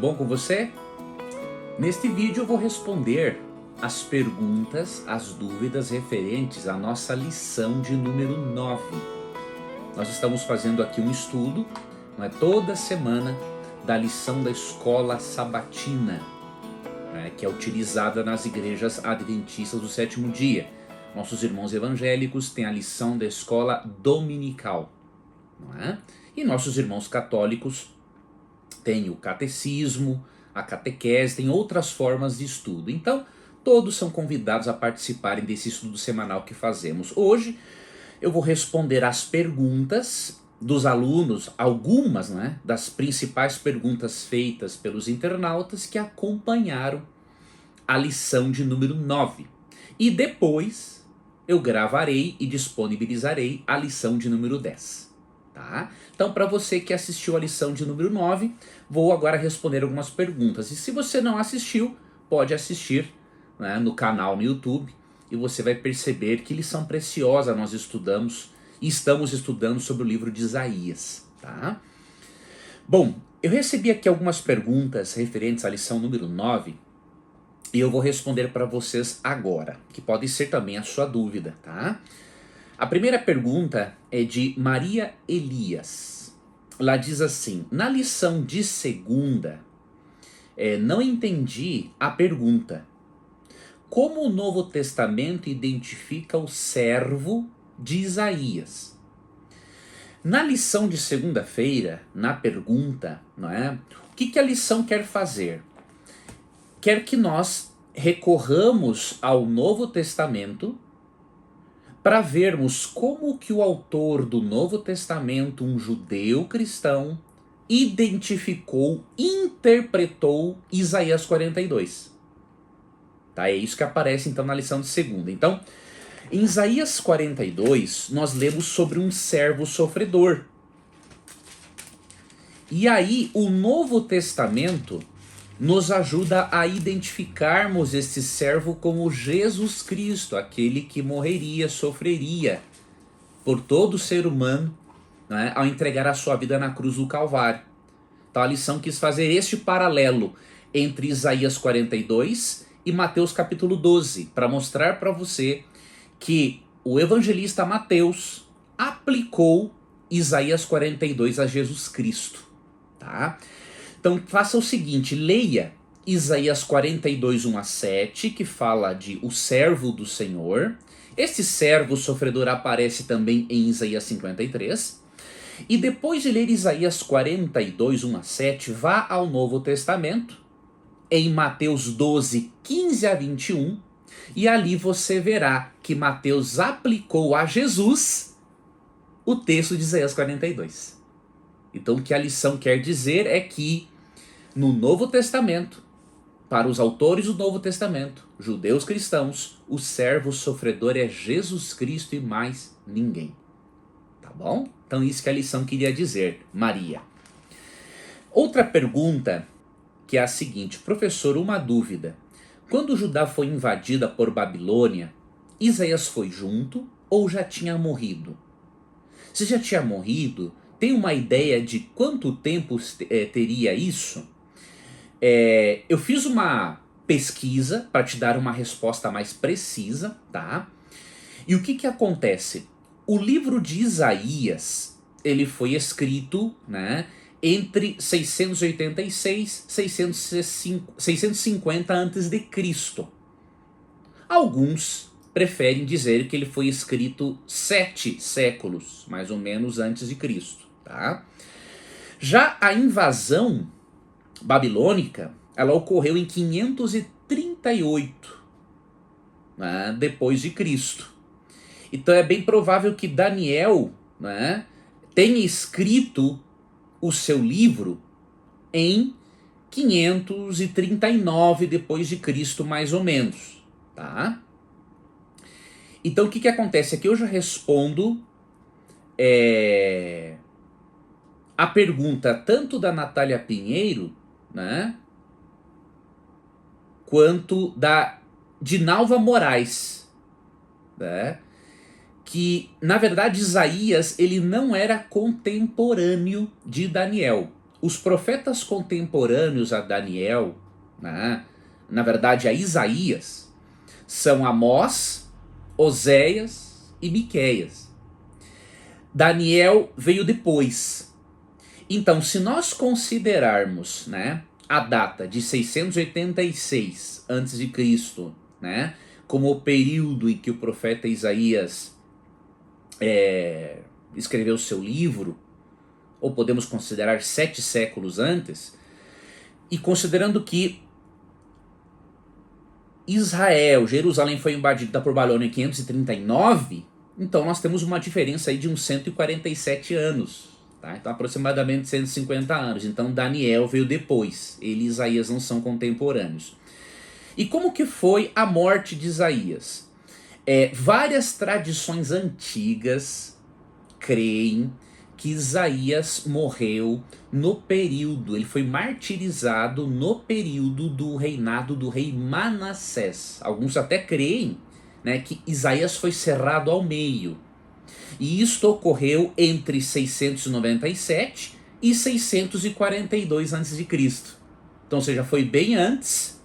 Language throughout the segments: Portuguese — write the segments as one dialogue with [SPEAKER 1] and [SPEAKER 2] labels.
[SPEAKER 1] bom com você? Neste vídeo eu vou responder as perguntas, as dúvidas referentes à nossa lição de número 9. Nós estamos fazendo aqui um estudo, não é, toda semana, da lição da escola sabatina, que é utilizada nas igrejas adventistas do sétimo dia. Nossos irmãos evangélicos têm a lição da escola dominical, não é? E nossos irmãos católicos têm o catecismo, a catequese, tem outras formas de estudo. Então, todos são convidados a participarem desse estudo semanal que fazemos. Hoje, eu vou responder às perguntas dos alunos, algumas, né, das principais perguntas feitas pelos internautas que acompanharam a lição de número 9. E depois, eu gravarei e disponibilizarei a lição de número 10. Tá? Então, para você que assistiu a lição de número 9, vou agora responder algumas perguntas. E se você não assistiu, pode assistir, né, no canal no YouTube, e você vai perceber que lição preciosa nós estamos estudando sobre o livro de Isaías. Tá? Bom, eu recebi aqui algumas perguntas referentes à lição número 9, e eu vou responder para vocês agora, que pode ser também a sua dúvida, tá? A primeira pergunta é de Maria Elias. Ela diz assim: na lição de segunda, não entendi a pergunta. Como o Novo Testamento identifica o servo de Isaías? Na lição de segunda-feira, na pergunta, não é? O que a lição quer fazer? Quer que nós recorramos ao Novo Testamento para vermos como que o autor do Novo Testamento, um judeu cristão, identificou, interpretou Isaías 42. Tá? É isso que aparece então na lição de segunda. Então, em Isaías 42, nós lemos sobre um servo sofredor. E aí, o Novo Testamento nos ajuda a identificarmos este servo como Jesus Cristo, aquele que morreria, sofreria por todo ser humano, né, ao entregar a sua vida na cruz do Calvário. Então a lição quis fazer este paralelo entre Isaías 42 e Mateus capítulo 12, para mostrar para você que o evangelista Mateus aplicou Isaías 42 a Jesus Cristo. Tá? Então faça o seguinte, leia Isaías 42, 1 a 7, que fala de o servo do Senhor. Esse servo sofredor aparece também em Isaías 53. E depois de ler Isaías 42, 1 a 7, vá ao Novo Testamento, em Mateus 12, 15 a 21, e ali você verá que Mateus aplicou a Jesus o texto de Isaías 42. Então o que a lição quer dizer é que no Novo Testamento, para os autores do Novo Testamento, judeus cristãos, o servo sofredor é Jesus Cristo e mais ninguém. Tá bom? Então isso que a lição queria dizer, Maria. Outra pergunta que é a seguinte: professor, uma dúvida. Quando Judá foi invadida por Babilônia, Isaías foi junto ou já tinha morrido? Se já tinha morrido, tem uma ideia de quanto tempo teria isso? Eu fiz uma pesquisa para te dar uma resposta mais precisa, tá? E o que acontece? O livro de Isaías, ele foi escrito, né, entre 686 e 650 a.C. Alguns preferem dizer que ele foi escrito 7 séculos, mais ou menos, antes de Cristo, tá? Já a invasão babilônica, ela ocorreu em 538, né, depois de Cristo. Então é bem provável que Daniel, né, tenha escrito o seu livro em 539 depois de Cristo, mais ou menos, tá? Então o que acontece aqui? Eu já respondo a pergunta tanto da Natália Pinheiro, né, quanto da Dinalva Moraes, né, que na verdade Isaías ele não era contemporâneo de Daniel. os profetas contemporâneos a Daniel, né, na verdade a Isaías, são Amós, Oséias e Miqueias. Daniel veio depois. Então, se nós considerarmos, né, a data de 686 a.C., né, como o período em que o profeta Isaías escreveu seu livro, ou podemos considerar 7 séculos antes, e considerando que Israel, Jerusalém foi invadida por Babilônia em 539, então nós temos uma diferença aí de uns 147 anos. Tá? Então aproximadamente 150 anos. Então Daniel veio depois. Ele e Isaías não são contemporâneos. E como que foi a morte de Isaías? Várias tradições antigas creem que Isaías morreu no período, ele foi martirizado no período do reinado do rei Manassés. Alguns até creem, né, que Isaías foi cerrado ao meio. E isto ocorreu entre 697 e 642 a.C. Então, ou seja, foi bem antes,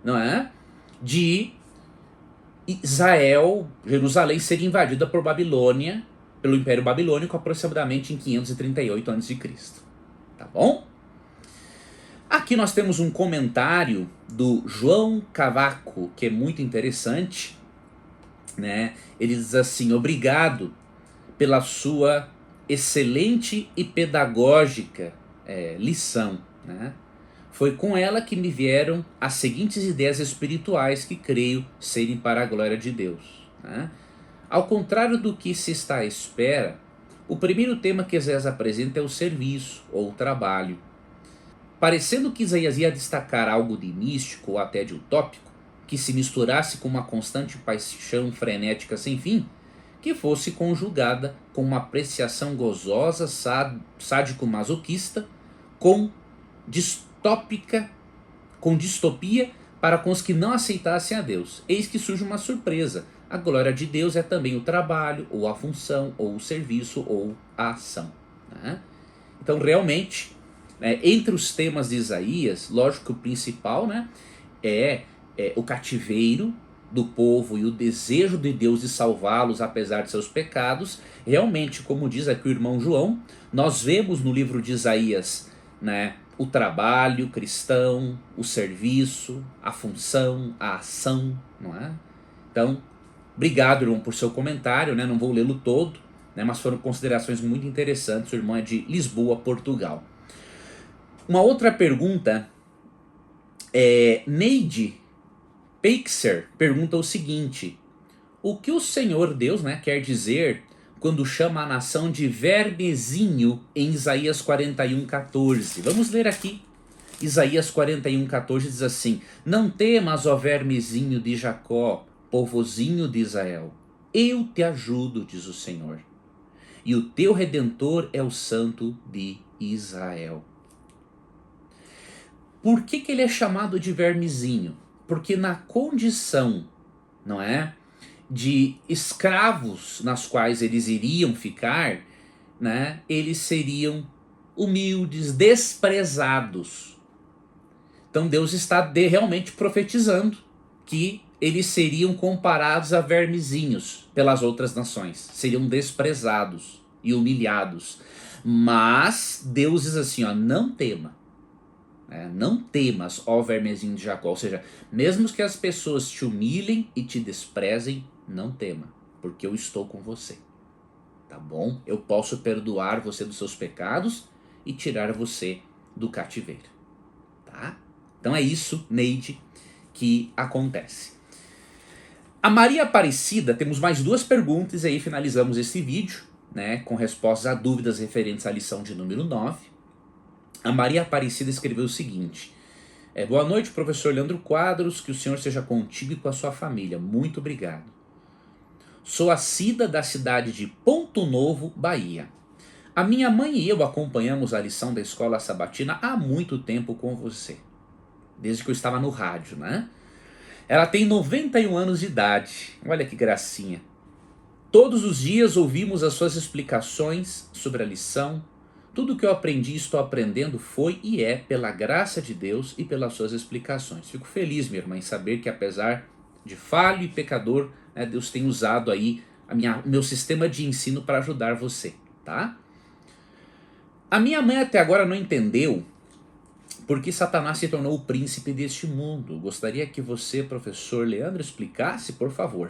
[SPEAKER 1] não é, de Israel, Jerusalém, ser invadida por Babilônia, pelo Império Babilônico, aproximadamente em 538 a.C. Tá bom? Aqui nós temos um comentário do João Cavaco, que é muito interessante, né? Ele diz assim: obrigado pela sua excelente e pedagógica lição, né? Foi com ela que me vieram as seguintes ideias espirituais que creio serem para a glória de Deus, né? Ao contrário do que se está à espera, o primeiro tema que Isaías apresenta é o serviço ou o trabalho. Parecendo que Isaías ia destacar algo de místico ou até de utópico, que se misturasse com uma constante paixão frenética sem fim, que fosse conjugada com uma apreciação gozosa, sádico-masoquista, com distopia para com os que não aceitassem a Deus. Eis que surge uma surpresa. A glória de Deus é também o trabalho, ou a função, ou o serviço, ou a ação, né? Então, realmente, entre os temas de Isaías, lógico que o principal, né, é o cativeiro do povo e o desejo de Deus de salvá-los apesar de seus pecados. Realmente, como diz aqui o irmão João, nós vemos no livro de Isaías, né, o trabalho cristão, o serviço, a função, a ação, não é? Então, obrigado, irmão, por seu comentário, né? Não vou lê-lo todo, né, mas foram considerações muito interessantes. O irmão é de Lisboa, Portugal. Uma outra pergunta Neide Peixer pergunta o seguinte: o que o Senhor Deus, né, quer dizer quando chama a nação de vermezinho em Isaías 41:14? Vamos ler aqui. Isaías 41:14 diz assim: não temas, ó vermezinho de Jacó, povozinho de Israel. Eu te ajudo, diz o Senhor. E o teu Redentor é o Santo de Israel. Por que ele é chamado de vermezinho? Porque na condição, não é, de escravos nas quais eles iriam ficar, né, eles seriam humildes, desprezados. Então Deus está realmente profetizando que eles seriam comparados a vermezinhos pelas outras nações, seriam desprezados e humilhados. Mas Deus diz assim, ó, não tema. Não temas, ó vermezinho de Jacó. Ou seja, mesmo que as pessoas te humilhem e te desprezem, não tema, porque eu estou com você. Tá bom? Eu posso perdoar você dos seus pecados e tirar você do cativeiro. Tá? Então é isso, Neide, que acontece. A Maria Aparecida, temos mais 2 perguntas e aí finalizamos esse vídeo, né, com respostas a dúvidas referentes à lição de número 9. A Maria Aparecida escreveu o seguinte: boa noite, professor Leandro Quadros, que o Senhor seja contigo e com a sua família. Muito obrigado. Sou a Cida da cidade de Ponto Novo, Bahia. A minha mãe e eu acompanhamos a lição da escola sabatina há muito tempo com você, desde que eu estava no rádio, né? Ela tem 91 anos de idade, olha que gracinha. Todos os dias ouvimos as suas explicações sobre a lição. Tudo que eu aprendi e estou aprendendo foi e é pela graça de Deus e pelas suas explicações. Fico feliz, minha irmã, em saber que apesar de falho e pecador, né, Deus tem usado aí o meu sistema de ensino para ajudar você, tá? A minha mãe até agora não entendeu por que Satanás se tornou o príncipe deste mundo. Gostaria que você, professor Leandro, explicasse, por favor,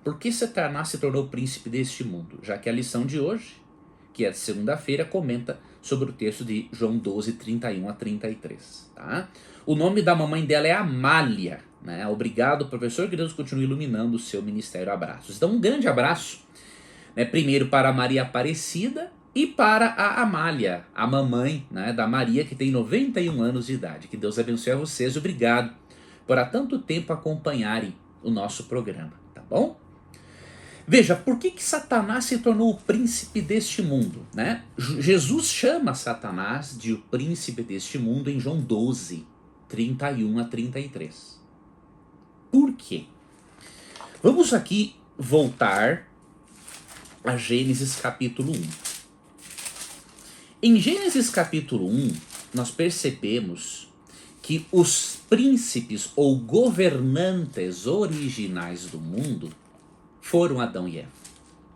[SPEAKER 1] por que Satanás se tornou o príncipe deste mundo, já que a lição de hoje, que é de segunda-feira, comenta sobre o texto de João 12, 31 a 33. Tá? O nome da mamãe dela é Amália. Né? Obrigado, professor, que Deus continue iluminando o seu ministério. Abraços. Então, um grande abraço, né, primeiro para a Maria Aparecida e para a Amália, a mamãe, né, da Maria, que tem 91 anos de idade. Que Deus abençoe a vocês. Obrigado por há tanto tempo acompanharem o nosso programa. Tá bom? Veja, por que Satanás se tornou o príncipe deste mundo? Né? Jesus chama Satanás de o príncipe deste mundo em João 12, 31 a 33. Por quê? Vamos aqui voltar a Gênesis capítulo 1. Em Gênesis capítulo 1, nós percebemos que os príncipes ou governantes originais do mundo foram Adão e Eva,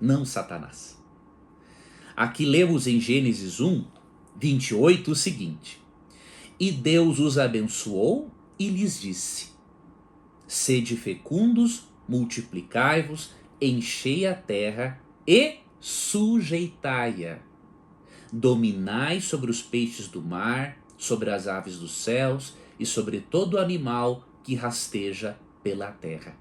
[SPEAKER 1] não Satanás. Aqui lemos em Gênesis 1, 28 o seguinte: E Deus os abençoou e lhes disse: Sede fecundos, multiplicai-vos, enchei a terra e sujeitai-a. Dominai sobre os peixes do mar, sobre as aves dos céus e sobre todo animal que rasteja pela terra.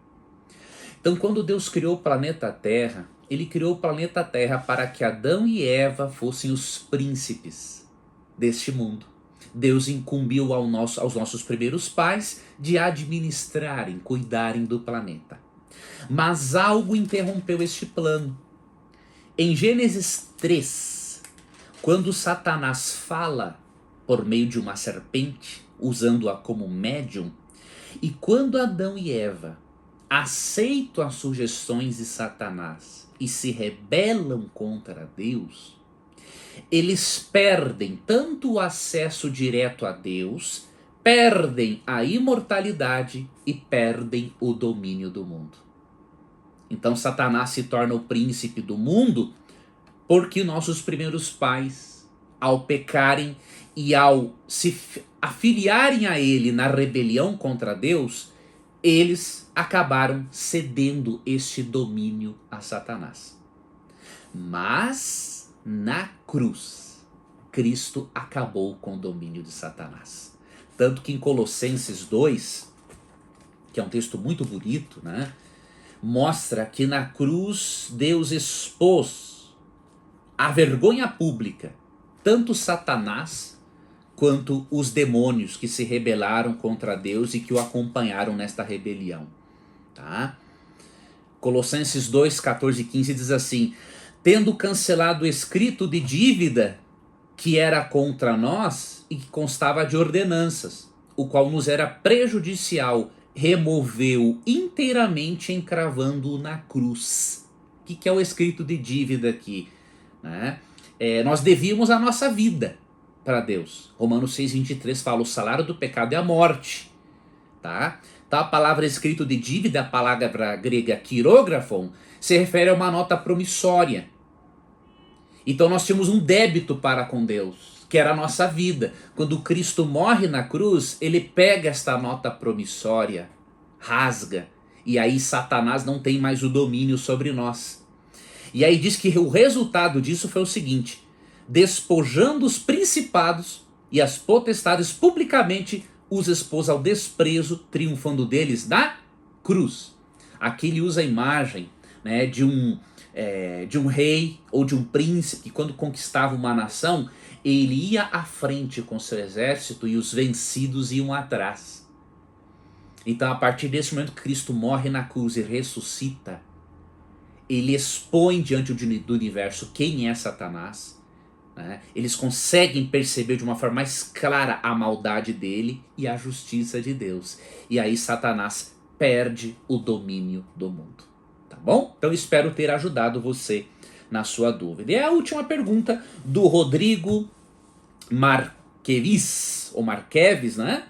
[SPEAKER 1] Então, quando Deus criou o planeta Terra, ele criou o planeta Terra para que Adão e Eva fossem os príncipes deste mundo. Deus incumbiu aos nossos primeiros pais de administrarem, cuidarem do planeta. Mas algo interrompeu este plano. Em Gênesis 3, quando Satanás fala por meio de uma serpente, usando-a como médium, e quando Adão e Eva aceitam as sugestões de Satanás e se rebelam contra Deus, eles perdem tanto o acesso direto a Deus, perdem a imortalidade e perdem o domínio do mundo. Então Satanás se torna o príncipe do mundo porque nossos primeiros pais, ao pecarem e ao se afiliarem a ele na rebelião contra Deus, eles acabaram cedendo este domínio a Satanás. Mas na cruz, Cristo acabou com o domínio de Satanás. Tanto que em Colossenses 2, que é um texto muito bonito, né, mostra que na cruz Deus expôs a vergonha pública tanto Satanás quanto os demônios que se rebelaram contra Deus e que o acompanharam nesta rebelião. Tá? Colossenses 2, 14 e 15 diz assim: Tendo cancelado o escrito de dívida que era contra nós e que constava de ordenanças, o qual nos era prejudicial, removeu inteiramente, encravando-o na cruz. O que é o escrito de dívida aqui? Né? Nós devíamos a nossa vida para Deus. Romanos 6,23 fala: o salário do pecado é a morte. Tá? Então a palavra escrito de dívida, a palavra grega quirógrafon, se refere a uma nota promissória. Então nós tínhamos um débito para com Deus, que era a nossa vida. Quando Cristo morre na cruz, ele pega esta nota promissória, rasga, e aí Satanás não tem mais o domínio sobre nós. E aí diz que o resultado disso foi o seguinte: despojando os principados e as potestades, publicamente os expôs ao desprezo, triunfando deles na cruz. Aqui ele usa a imagem, né, de um rei ou de um príncipe que, quando conquistava uma nação, ele ia à frente com seu exército e os vencidos iam atrás. Então, a partir desse momento que Cristo morre na cruz e ressuscita, ele expõe diante do universo quem é Satanás. Né? Eles conseguem perceber de uma forma mais clara a maldade dele e a justiça de Deus. E aí Satanás perde o domínio do mundo. Tá bom? Então espero ter ajudado você na sua dúvida. E a última pergunta do Rodrigo Marquevis, ou Marqueves, né?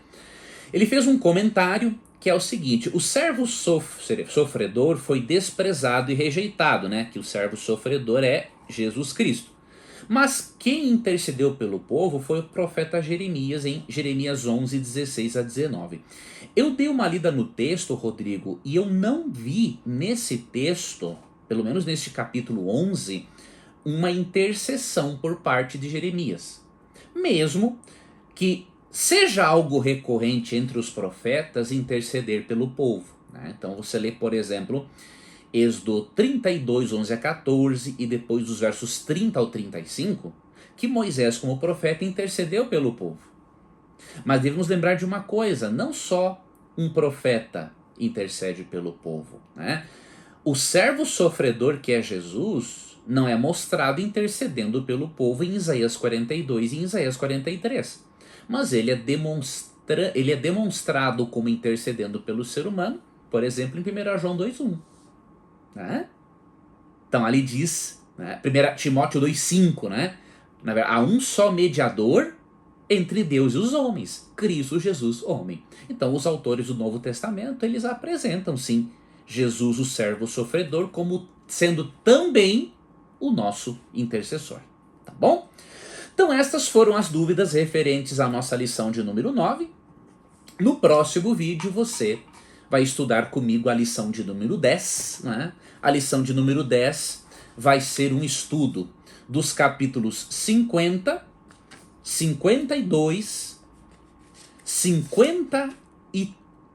[SPEAKER 1] Ele fez um comentário que é o seguinte: o servo sofredor foi desprezado e rejeitado, né? Que o servo sofredor é Jesus Cristo. Mas quem intercedeu pelo povo foi o profeta Jeremias, em Jeremias 11, 16 a 19. Eu dei uma lida no texto, Rodrigo, e eu não vi nesse texto, pelo menos neste capítulo 11, uma intercessão por parte de Jeremias. Mesmo que seja algo recorrente entre os profetas interceder pelo povo, né? Então você lê, por exemplo, Êxodo 32, 11 a 14 e depois dos versos 30 ao 35, que Moisés, como profeta, intercedeu pelo povo. Mas devemos lembrar de uma coisa: não só um profeta intercede pelo povo, né? O servo sofredor, que é Jesus, não é mostrado intercedendo pelo povo em Isaías 42 e em Isaías 43. Mas ele é demonstrado como intercedendo pelo ser humano, por exemplo, em 1 João 2,1. Né? Então ali diz, né, 1 Timóteo 2,5, né? Há um só mediador entre Deus e os homens, Cristo Jesus, homem. Então os autores do Novo Testamento, eles apresentam sim Jesus, o servo sofredor, como sendo também o nosso intercessor. Tá bom? Então estas foram as dúvidas referentes à nossa lição de número 9. No próximo vídeo você vai estudar comigo a lição de número 10. Né? A lição de número 10 vai ser um estudo dos capítulos 50, 52, 50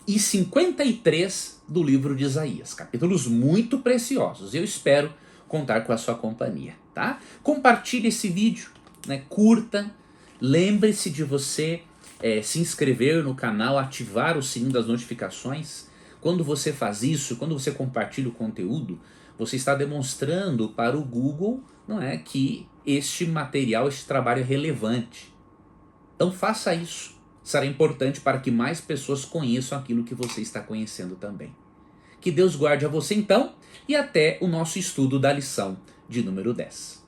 [SPEAKER 1] e 53 do livro de Isaías. Capítulos muito preciosos. Eu espero contar com a sua companhia. Tá? Compartilhe esse vídeo, né? Curta. Lembre-se de você se inscrever no canal, ativar o sininho das notificações. Quando você faz isso, quando você compartilha o conteúdo, você está demonstrando para o Google, não é, que este material, este trabalho é relevante. Então faça isso. Será importante para que mais pessoas conheçam aquilo que você está conhecendo também. Que Deus guarde a você então, e até o nosso estudo da lição de número 10.